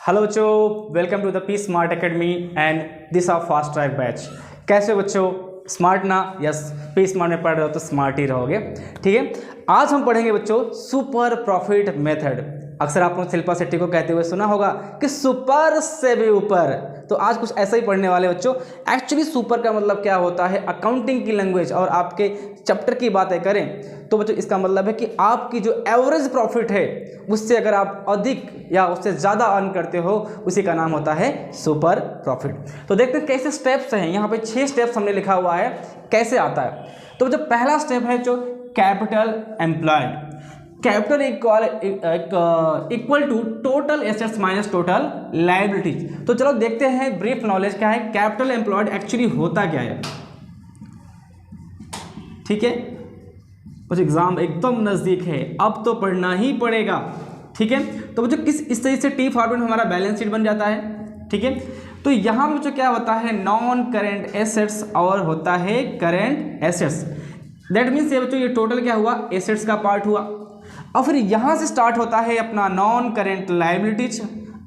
Hello बच्चों, welcome to the P smart academy and this are fast track batch. कैसे हो बच्चों? Smart ना? यस, पी स्मार्ट में पढ़ रहे हो तो स्मार्ट ही रहोगे। ठीक है, आज हम पढ़ेंगे बच्चों सुपर प्रॉफिट मेथड। अक्सर आपने शिल्पा शेट्टी को कहते हुए सुना होगा कि सुपर से भी ऊपर, तो आज कुछ ऐसा ही पढ़ने वाले बच्चों। एक्चुअली सुपर का मतलब क्या होता है अकाउंटिंग की लैंग्वेज, और आपके चैप्टर की बातें करें तो बच्चों इसका मतलब है कि आपकी जो एवरेज प्रॉफिट है उससे अगर आप अधिक या उससे ज़्यादा अर्न करते हो, उसी का नाम होता है सुपर प्रॉफिट। तो देखते हैं कैसे स्टेप्स हैं। यहाँ पे 6 स्टेप्स हमने लिखा हुआ है, कैसे आता है। तो जो पहला स्टेप है जो capital employed, capital equal to total assets minus total liabilities. तो चलो देखते हैं ब्रीफ नॉलेज क्या है, कैपिटल एम्प्लॉयड एक्चुअली होता क्या है। ठीक है, कुछ एग्जाम एकदम नजदीक है, अब तो पढ़ना ही पड़ेगा। ठीक है, तो बच्चों इस तरीके से टी फॉर्मेट में हमारा बैलेंस शीट बन जाता है। ठीक है, तो यहाँ बच्चों क्या होता है नॉन करेंट एसेट्स और होता है करेंट एसेट्स। दैट मीन्स ये बच्चों ये टोटल क्या हुआ, एसेट्स का पार्ट हुआ। और फिर यहाँ से स्टार्ट होता है अपना नॉन करेंट लायबिलिटीज,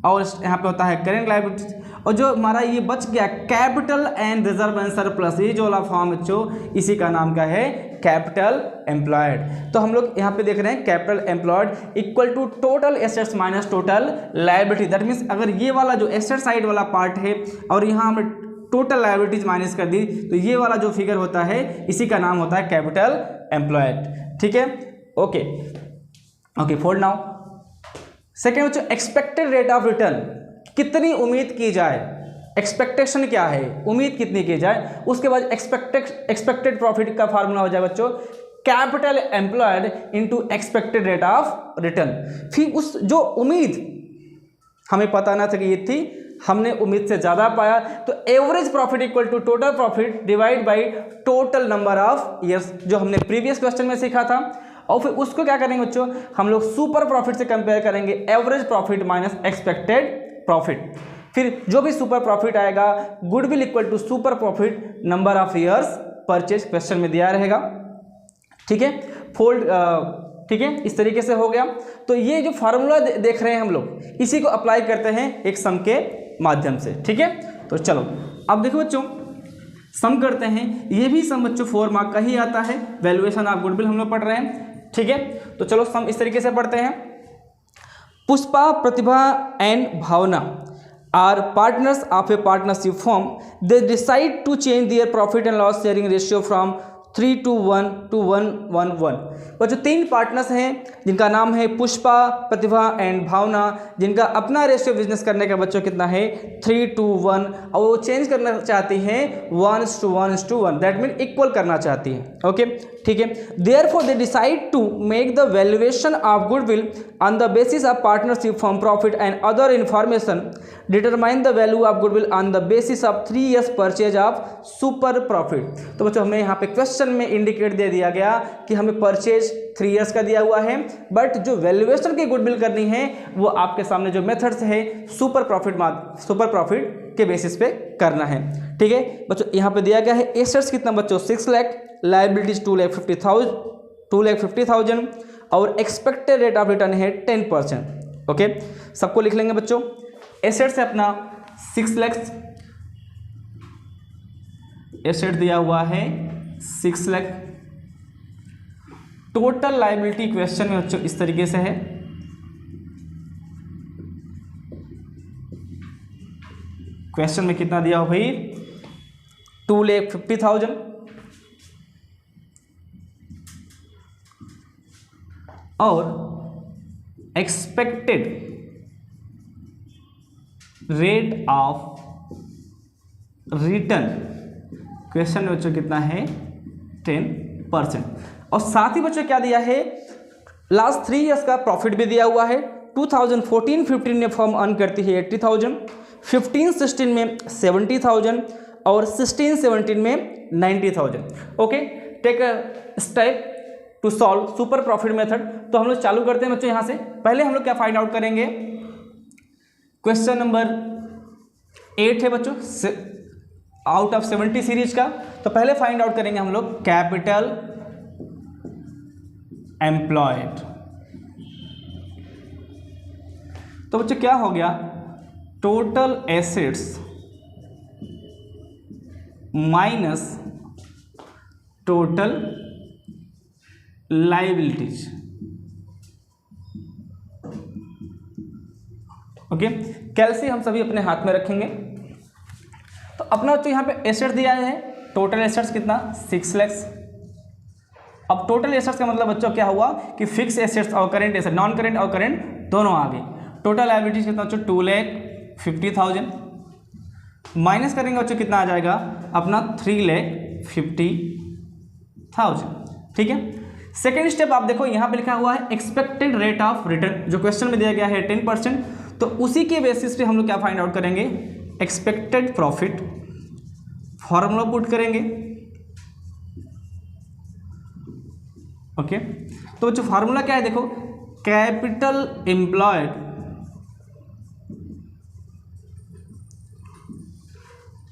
और यहाँ पे होता है करेंट लायबिलिटीज। और जो हमारा ये बच गया capital and reserve and surplus, ये जो वाला फॉर्म बच्चों इसी का नाम का है कैपिटल एम्प्लॉयड। तो हम लोग यहाँ पे देख रहे हैं capital employed equal to total assets minus total liability. That means अगर ये वाला जो एसेट साइड वाला पार्ट है और यहाँ हमने टोटल लायबिलिटीज माइनस कर दी, तो ये वाला जो फिगर होता है इसी का नाम होता है कैपिटल एम्प्लॉयड। ठीक है, okay okay, fold now. Second बच्चों एक्सपेक्टेड रेट ऑफ रिटर्न, कितनी उम्मीद की जाए, एक्सपेक्टेशन क्या है, उम्मीद कितनी की जाए। उसके बाद एक्सपेक्टेड प्रॉफिट का फार्मूला हो जाए बच्चों capital employed into expected rate of return. फिर उस जो उम्मीद हमें पता ना था कि ये थी, हमने उम्मीद से ज़्यादा पाया, तो average profit equal to total profit divide by total number of years, जो हमने प्रीवियस क्वेश्चन में सीखा था। और फिर उसको क्या करेंगे बच्चों, हम लोग सुपर प्रॉफिट से कंपेयर करेंगे, average profit minus expected profit. फिर जो भी सुपर प्रॉफिट आएगा, goodwill equal to super profit number of years purchase, question में दिया रहेगा। ठीक है, फोल्ड, ठीक है, इस तरीके से हो गया। तो ये जो फार्मूला देख रहे हैं हम लोग, इसी को अप्लाई करते हैं एक सम के माध्यम से। ठीक है, तो चलो अब देखो बच्चों सम करते हैं। ये भी सम बच्चों 4 मार्क का ही आता है, वैल्यूएशन ऑफ गुडविल हम लोग पढ़ रहे हैं। ठीक है, तो चलो सम इस तरीके से पढ़ते हैं। Pushpa, Pratibha and Bhavna are partners of a partnership firm. They decide to change their profit and loss sharing ratio from 3:1 to 1:1। वो जो 3 पार्टनर्स हैं जिनका नाम है पुष्पा, प्रतिभा एंड भावना, जिनका अपना रेशियो बिजनेस करने का बच्चों कितना है 3:1, और वो चेंज करना चाहती हैं 1:1:1, दैट मीन इक्वल करना चाहती हैं। ओके, ठीक है। Therefore they decide to make the valuation of goodwill on the basis of partnership firm profit and other information, determine the value of goodwill on the basis of 3 years purchase of super profit. तो बच्चों हमें यहाँ पे question में indicate दे दिया गया कि हमें परचेज 3 years का दिया हुआ है, बट जो वैल्यूएशन की गुडविल करनी है वो आपके सामने जो मेथड्स है सुपर प्रॉफिट के बेसिस पे करना है। ठीक है बच्चों, यहाँ पे दिया गया है एसेट्स कितना बच्चों 6 लाख, लायबिलिटीज 2,50,000 और एक्सपेक्टेड रेट ऑफ रिटर्न है 10%। ओके, सबको लिख लेंगे बच्चों। एसेट्स है अपना 6 लाख, एसेट दिया हुआ है 6 लाख। टोटल लायबिलिटी क्वेश्चन में बच्चों इस तरीके से है, क्वेश्चन में कितना दिया हो भाई 2,50,000, और expected rate of return question में बच्चों कितना है 10%। और साथ ही बच्चों क्या दिया है लास्ट 3 years का प्रॉफिट भी दिया हुआ है। 2014-15 में फर्म अर्न करती है 80,000, 15-16 में 70,000 और 16-17 में 90,000। Okay, take a step to solve super profit method. तो हम लोग चालू करते हैं बच्चों। यहाँ से पहले हम लोग क्या फाइंड आउट करेंगे, क्वेश्चन नंबर 8 है बच्चों आउट ऑफ 70 सीरीज का। तो पहले फाइंड आउट करेंगे हम लोग कैपिटल एम्प्लॉयड। तो बच्चों क्या हो गया total assets minus total liabilities. Okay, कैलसी हम सभी अपने हाथ में रखेंगे। तो अपना बच्चों यहाँ पे एसेट दिया है, टोटल एसेट्स कितना 6 लाख। अब टोटल एसेट्स का मतलब बच्चों क्या हुआ कि फिक्स एसेट्स और करेंट एसेट, नॉन करेंट और करेंट दोनों आ गए। टोटल लायबिलिटीज कितना बच्चों 2,50,000 माइनस करेंगे बच्चों कितना आ जाएगा अपना 3,50,000। ठीक है, सेकेंड स्टेप आप देखो यहाँ पे लिखा हुआ है एक्सपेक्टेड रेट ऑफ रिटर्न, जो क्वेश्चन में दिया गया है 10%। तो उसी के बेसिस पे हम लोग क्या फाइंड आउट करेंगे, एक्सपेक्टेड प्रॉफिट फॉर्मूला पुट करेंगे। ओके, तो जो फार्मूला क्या है देखो, capital employed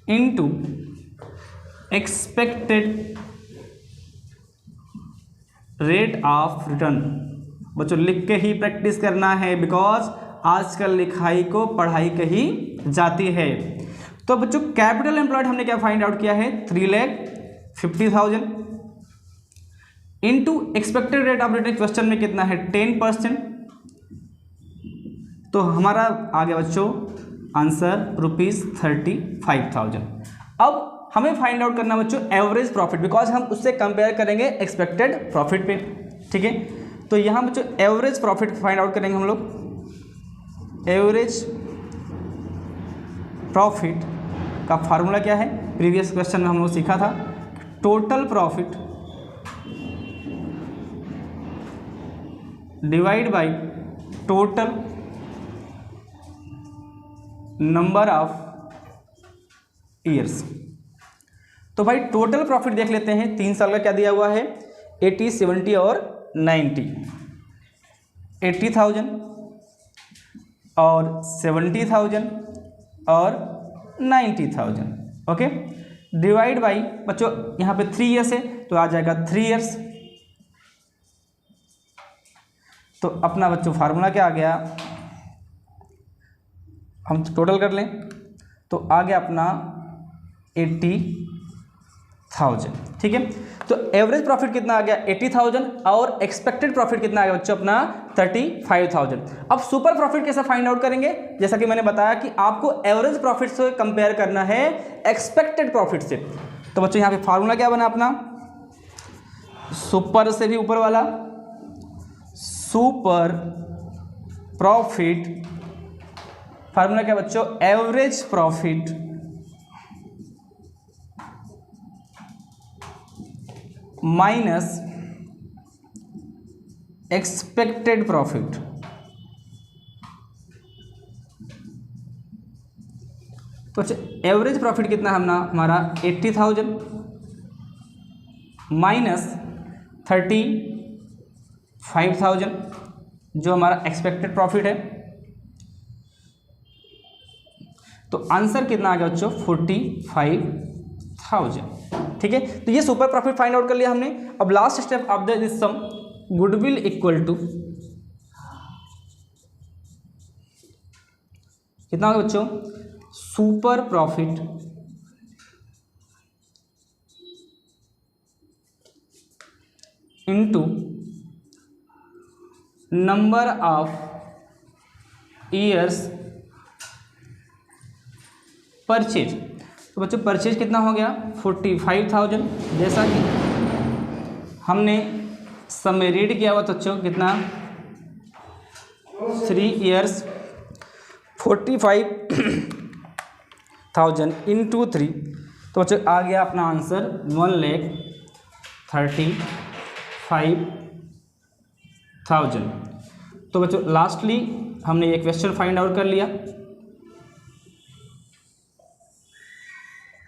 into expected rate of return. बच्चों लिख के ही प्रैक्टिस करना है, बिकॉज आजकल लिखाई को पढ़ाई कही जाती है। तो बच्चों कैपिटल एम्प्लॉयड हमने क्या फाइंड आउट किया है 3,50,000 into expected rate of return, question में कितना है 10%। तो हमारा आ गया बच्चों आंसर ₹35,000। अब हमें फाइंड आउट करना बच्चों एवरेज प्रॉफिट, बिकॉज हम उससे कंपेयर करेंगे एक्सपेक्टेड प्रॉफिट पे। ठीक है, तो यहाँ बच्चों एवरेज प्रॉफिट फाइंड आउट करेंगे हम लोग। एवरेज प्रॉफिट का फार्मूला क्या है, प्रीवियस क्वेश्चन में हम लोग सीखा था, total profit divide by total number of years. तो भाई टोटल प्रॉफिट देख लेते हैं, 3 साल का क्या दिया हुआ है 80, 70 और 90। 80,000 और 70,000 और 90,000। ओके, डिवाइड बाई बच्चों यहाँ पे 3 ईयर्स है तो आ जाएगा 3 ईयर्स। तो अपना बच्चों फार्मूला क्या आ गया, हम टोटल कर लें तो आ गया अपना 80,000। ठीक है, तो एवरेज प्रॉफिट कितना आ गया 80,000 और एक्सपेक्टेड प्रॉफिट कितना आ गया बच्चों अपना 35,000। अब सुपर प्रॉफिट कैसे फाइंड आउट करेंगे, जैसा कि मैंने बताया कि आपको एवरेज प्रॉफिट से कंपेयर करना है एक्सपेक्टेड प्रॉफिट से। तो बच्चों यहाँ पे फार्मूला क्या बना अपना, सुपर से भी ऊपर वाला, सुपर प्रॉफिट फार्मूला क्या बच्चों, average profit minus expected profit. तो अच्छा एवरेज प्रॉफिट कितना है हमारा 80,000 माइनस 35,000 जो हमारा एक्सपेक्टेड प्रॉफिट है। तो आंसर कितना आ गया बच्चों 45,000। ठीक है, तो ये सुपर प्रॉफिट फाइंड आउट कर लिया हमने। अब last step of this sum, goodwill equal to कितना होगा बच्चों, super profit into number of years purchase. तो बच्चों परचेज कितना हो गया 45,000, जैसा कि हमने सब में रीड किया हुआ तो बच्चों कितना 3 ईयर्स 45,000 इंटू 3। तो बच्चों आ गया अपना आंसर 1,35,000। तो बच्चों लास्टली हमने ये क्वेश्चन फाइंड आउट कर लिया।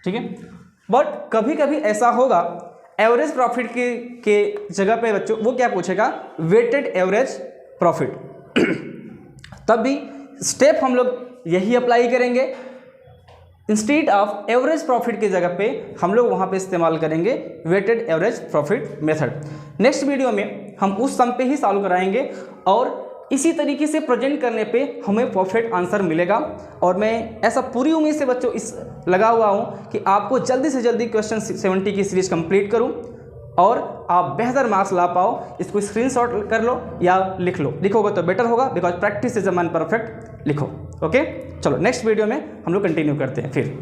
ठीक है, बट कभी कभी ऐसा होगा एवरेज प्रॉफिट के जगह पे बच्चों वो क्या पूछेगा, वेटेड एवरेज प्रॉफिट। तब भी स्टेप हम लोग यही अप्लाई करेंगे, इंस्टेड ऑफ एवरेज प्रॉफिट की जगह पे हम लोग वहाँ पे इस्तेमाल करेंगे weighted average profit method. Next video में हम उस सम पे ही सॉल्व कराएंगे और इसी तरीके से प्रेजेंट करने पे हमें परफेक्ट आंसर मिलेगा। और मैं ऐसा पूरी उम्मीद से बच्चों इस लगा हुआ हूँ कि आपको जल्दी से जल्दी क्वेश्चन 70 की सीरीज कंप्लीट करूँ और आप बेहतर मार्क्स ला पाओ। इसको स्क्रीनशॉट कर लो या लिख लो, लिखोगे तो बेटर होगा, because practice is a man perfect. लिखो। ओके, चलो नेक्स्ट वीडियो में हम लोग कंटिन्यू करते हैं फिर।